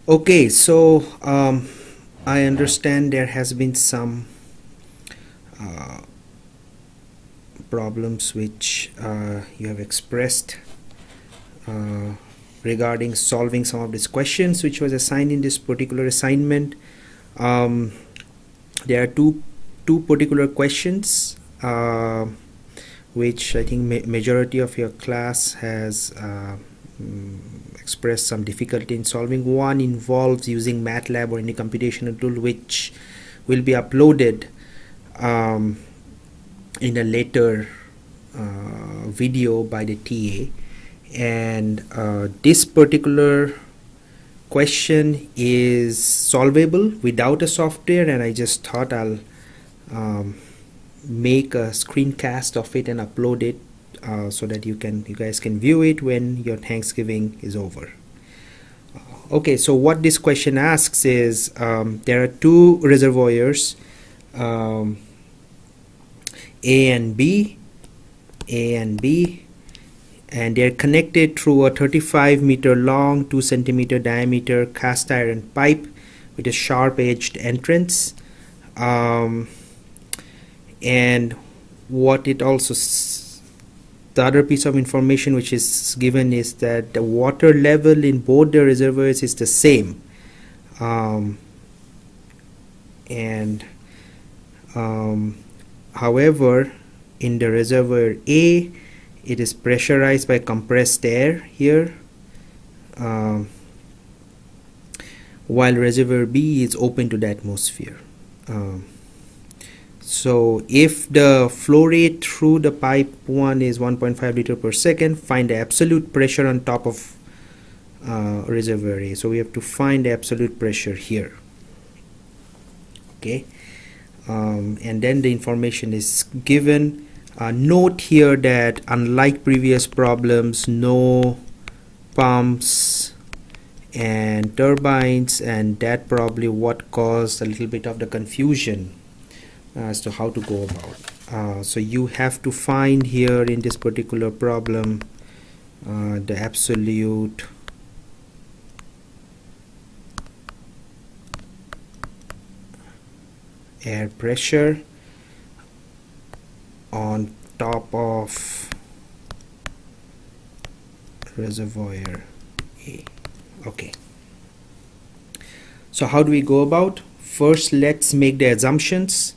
Okay, so I understand there has been some uh, problems which you have expressed uh, regarding solving some of these questions which was assigned in this particular assignment. Um, there are two particular questions which I think majority of your class has expressed some difficulty in solving. One involves using MATLAB or any computational tool which will be uploaded in a later video by the TA, and this particular question is solvable without a software, and I just thought I'll make a screencast of it and upload it so that you guys can view it when your Thanksgiving is over. Okay, so what this question asks is there are two reservoirs, A and B, and they're connected through a 35-meter long, 2-centimeter diameter cast iron pipe with a sharp-edged entrance. And what it also the other piece of information which is given is that the water level in both the reservoirs is the same, however, in the reservoir A, it is pressurized by compressed air here, while reservoir B is open to the atmosphere. So if the flow rate through the pipe 1 is 1.5 liter per second, find the absolute pressure on top of reservoir A. So we have to find the absolute pressure here. Okay, and then the information is given. Note here that unlike previous problems, no pumps and turbines, and that probably what caused a little bit of the confusion as to how to go about. So you have to find here in this particular problem the absolute air pressure on top of reservoir A. Okay, so how do we go about? First, let's make the assumptions.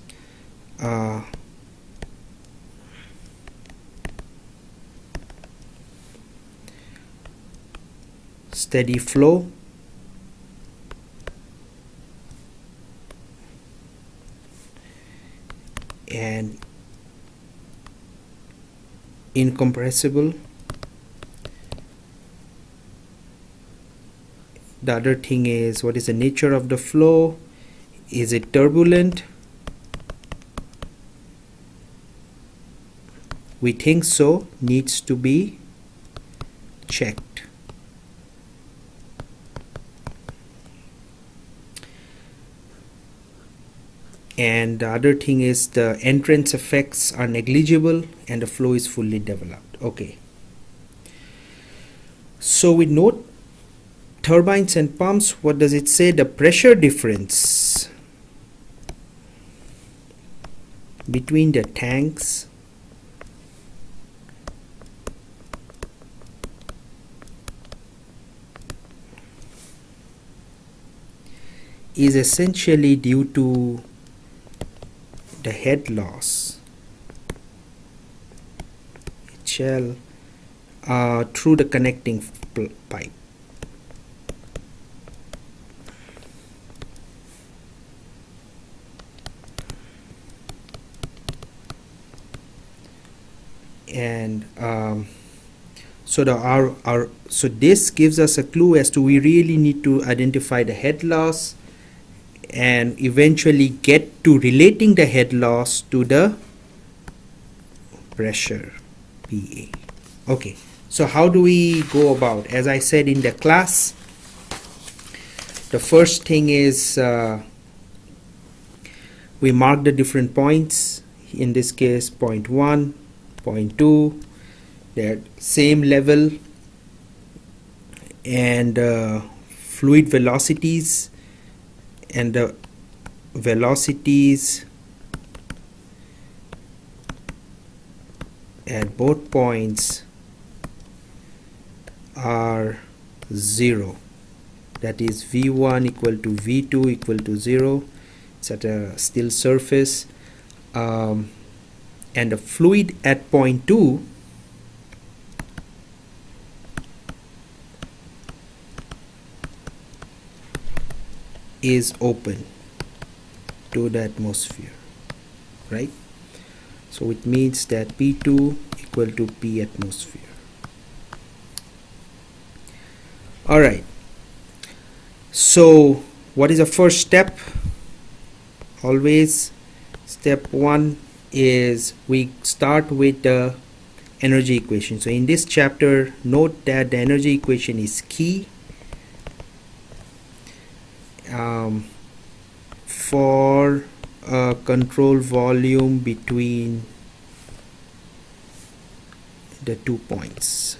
Steady flow, and incompressible. The other thing is, what is the nature of the flow? Is it turbulent? We think so, needs to be checked. And the other thing is the entrance effects are negligible and the flow is fully developed. Okay. So we note turbines and pumps. What does it say? The pressure difference between the tanks is essentially due to the head loss HL through the connecting pipe. And so so this gives us a clue as to we really need to identify the head loss and eventually get to relating the head loss to the pressure PA. Okay, so how do we go about? As I said in the class, the first thing is we mark the different points. In this case, point 1, point 2, they're same level, and fluid velocities, and the velocities at both points are 0. That is V1 equal to V2 equal to 0. It's at a still surface, and the fluid at point 2 is open to the atmosphere, right? So it means that P2 equal to P atmosphere. All right, so what is the first step? Always step 1 is we start with the energy equation. So in this chapter, note that the energy equation is key for a control volume between the 2 points.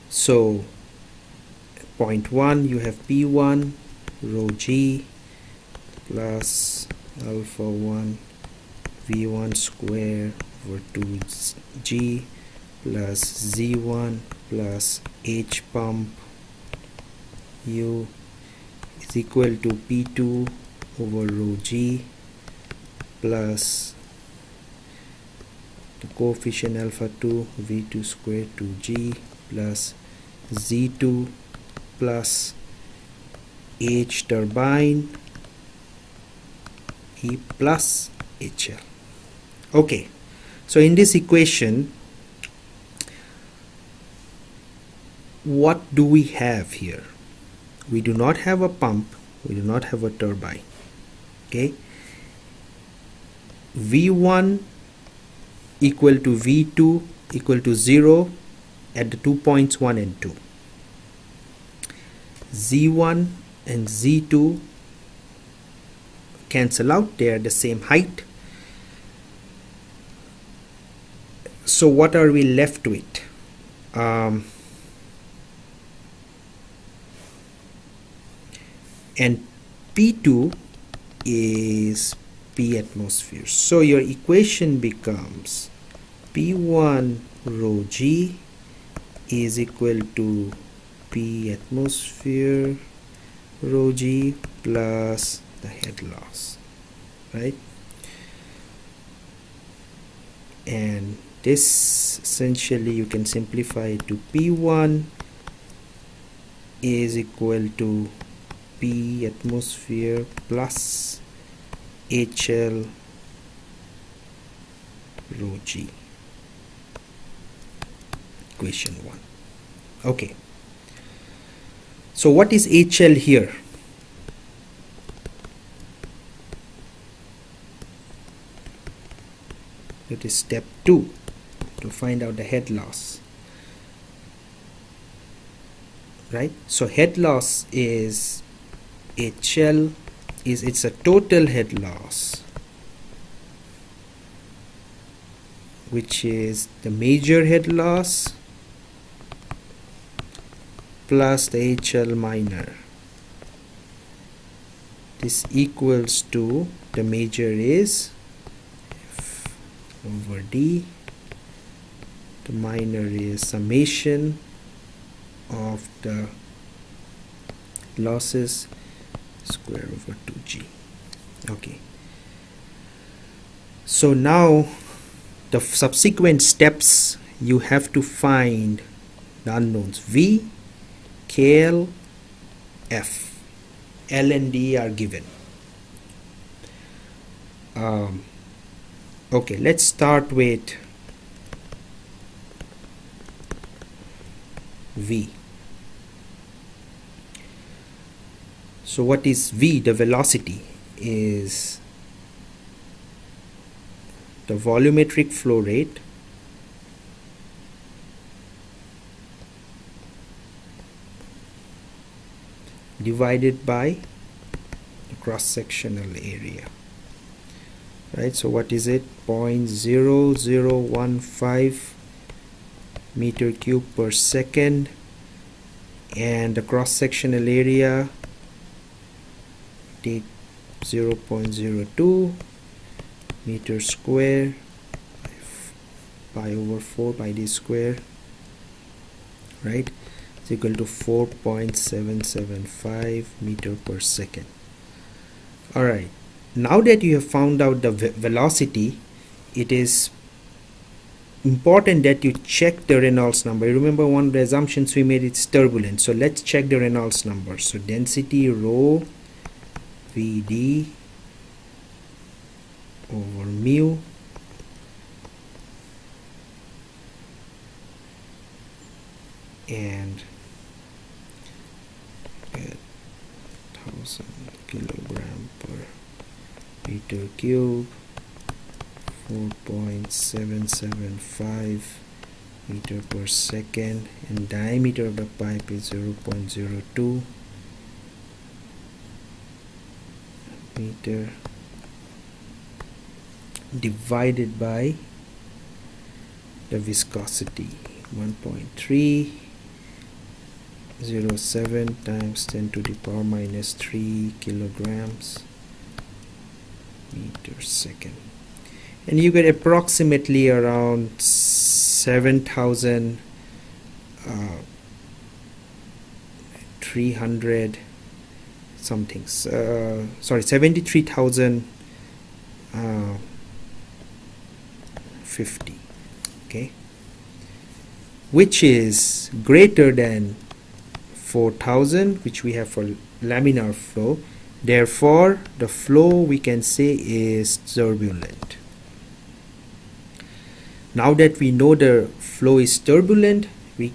So point 1, you have P1 rho g plus alpha 1 V1 square over 2g plus Z1 plus H pump U is equal to P2 over rho g plus the coefficient alpha 2 V2 square 2g plus Z2 plus H turbine E plus HL. Okay, so in this equation, what do we have here? We do not have a pump, we do not have a turbine. Okay, V1 equal to V2 equal to 0 at the 2 points 1 and 2. Z1 and Z2 cancel out, they are the same height. So what are we left with? And P2 is P atmosphere. So your equation becomes P1 rho g is equal to P atmosphere rho g plus the head loss, right? And this essentially you can simplify it to P1 is equal to P atmosphere plus HL rho g. Equation 1. Okay, so what is HL here? That is step 2 to find out the head loss, right? So head loss is HL is it's a total head loss, which is the major head loss plus the HL minor. This equals to, the major is F over D, the minor is summation of the losses square over 2g. Okay, so now the subsequent steps, you have to find the unknowns V, KL, F. L and D are given. Okay, let's start with V. So what is V? The velocity is the volumetric flow rate divided by the cross-sectional area. right? So what is it? 0.0015 meter cube per second, and the cross-sectional area, take 0.02 meter square, pi over 4 pi d square, right? It's equal to 4.775 meter per second. All right, now that you have found out the velocity, it is important that you check the Reynolds number. Remember, one of the assumptions we made, it's turbulent, so let's check the Reynolds number. So density rho Vd over mu and get 1000 kilogram per meter cube, 4.775 meter per second, and diameter of the pipe is 0.02 meter, divided by the viscosity, 1.307 times 10 to the power minus 3 kilograms meter second, and you get approximately around 7,300 something, sorry, 73,050, okay, which is greater than 4,000, which we have for laminar flow. Therefore, the flow we can say is turbulent. Now that we know the flow is turbulent, we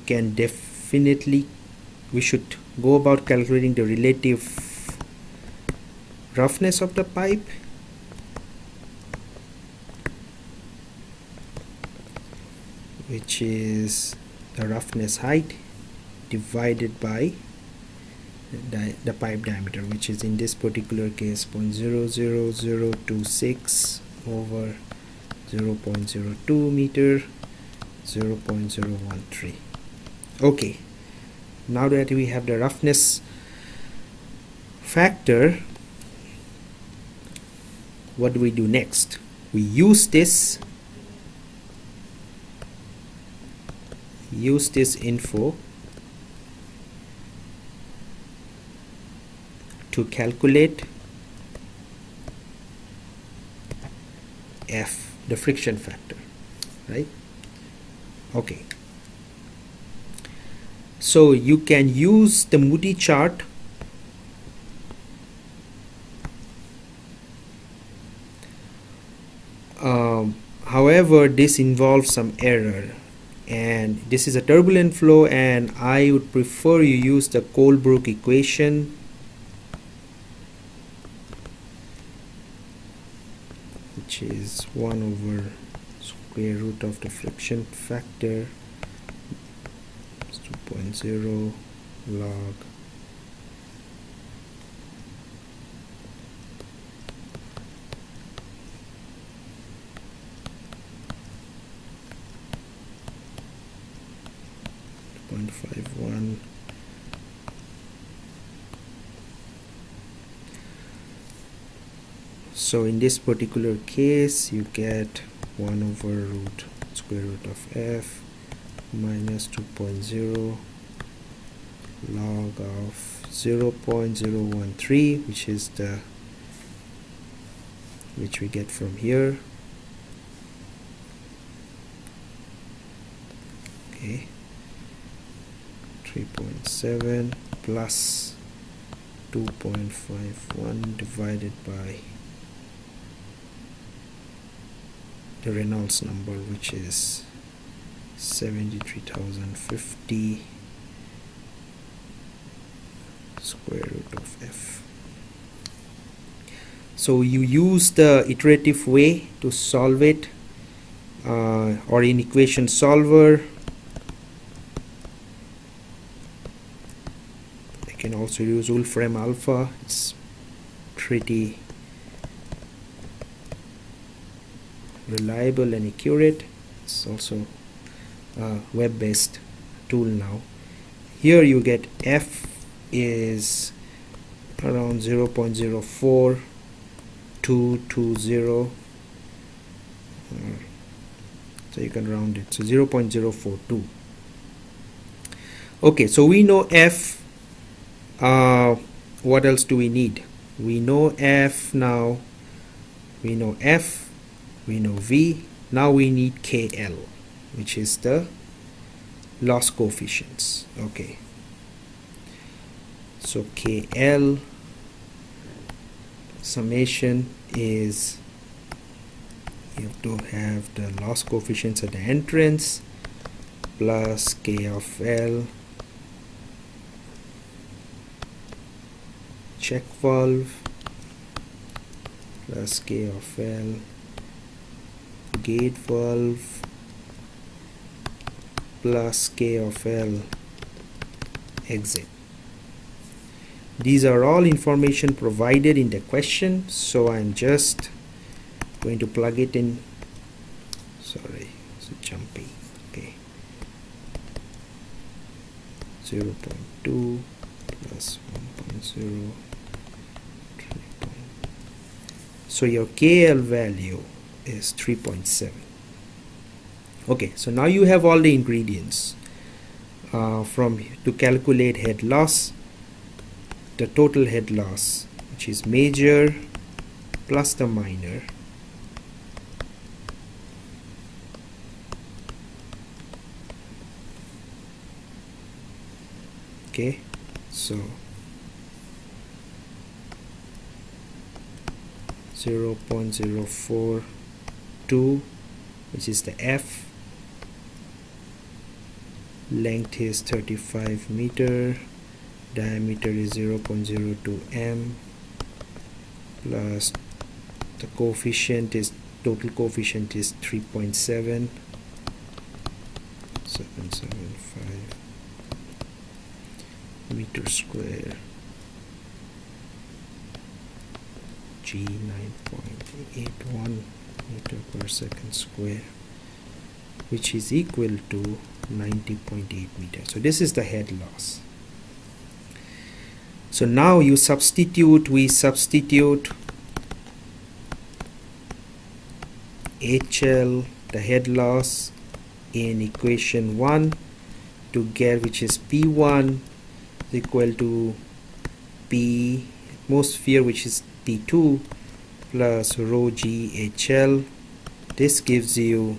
should go about calculating the relative roughness of the pipe, which is the roughness height divided by the pipe diameter, which is in this particular case 0.00026 over 0.02 meter, 0.013. Okay, now that we have the roughness factor, what do we do next? We use this info to calculate F, the friction factor, right? Okay, so you can use the Moody chart however, this involves some error, and this is a turbulent flow, and I would prefer you use the Colebrook equation, which is 1 over square root of the friction factor, it's 2.0 log .51. So in this particular case, you get 1 over square root of f minus 2.0 log of 0.013, which we get from here. Okay, 3.7 plus 2.51 divided by the Reynolds number, which is 73,050 square root of f. So you use the iterative way to solve it, or in equation solver. You can also use Wolfram alpha. It's pretty reliable and accurate. It's also a web-based tool now. Here you get F is around 0.04220, so you can round it, so 0.042. okay, so we know F. What else do we need? We know F now, we know F, we know V. Now we need KL, which is the loss coefficients. Okay, so KL summation is, you have to have the loss coefficients at the entrance plus K of L check valve plus K of L gate valve plus K of L exit. These are all information provided in the question, so I'm just going to plug it in. Sorry, it's jumpy. Okay, 0.2 plus 1.0. So your KL value is 3.7. okay, so now you have all the ingredients to calculate head loss. The total head loss, which is major plus the minor, okay, so 0.042, which is the F, length is 35 meter, diameter is 0.02 m, plus the coefficient is, total coefficient is 3.7, 775 meter square, G 9.81 meter per second square, which is equal to 90.8 meters. So this is the head loss. So now we substitute HL, the head loss, in equation 1 to get, which is P1 is equal to P atmosphere, which is P2, plus rho G HL. This gives you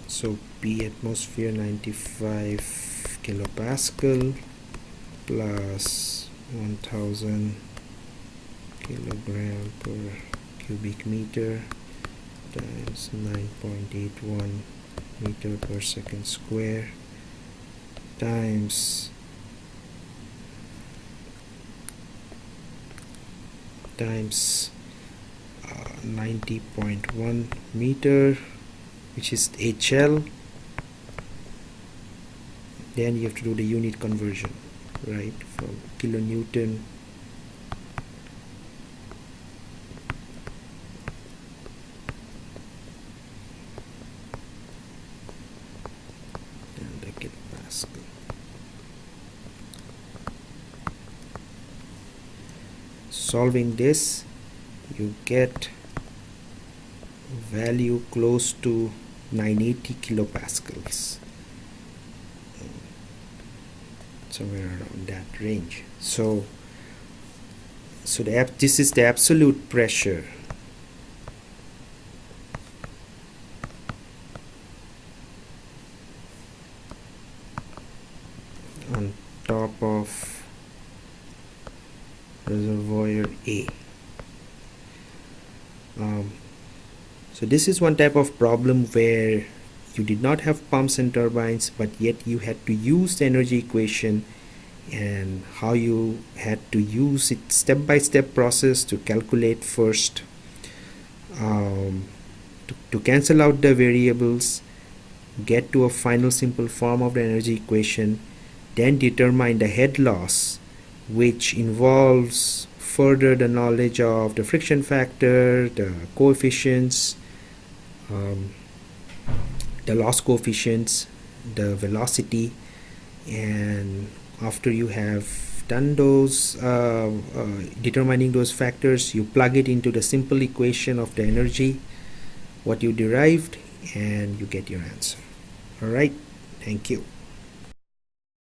so P atmosphere 95 kilopascal plus 1000 kilogram per cubic meter times 9.81 meter per second square times 90.1 meter, which is HL. Then you have to do the unit conversion, right, from kilonewton and the kilopascal. Solving this, you get value close to 980 kilopascals, somewhere around that range. So this is the absolute pressure on top of reservoir A. So this is one type of problem where you did not have pumps and turbines, but yet you had to use the energy equation, and how you had to use it, step-by-step process to calculate first, to cancel out the variables, get to a final simple form of the energy equation, then determine the head loss, which involves further the knowledge of the friction factor, the coefficients, the loss coefficients, the velocity, and after you have done those determining those factors, you plug it into the simple equation of the energy, what you derived, and you get your answer. All right, thank you.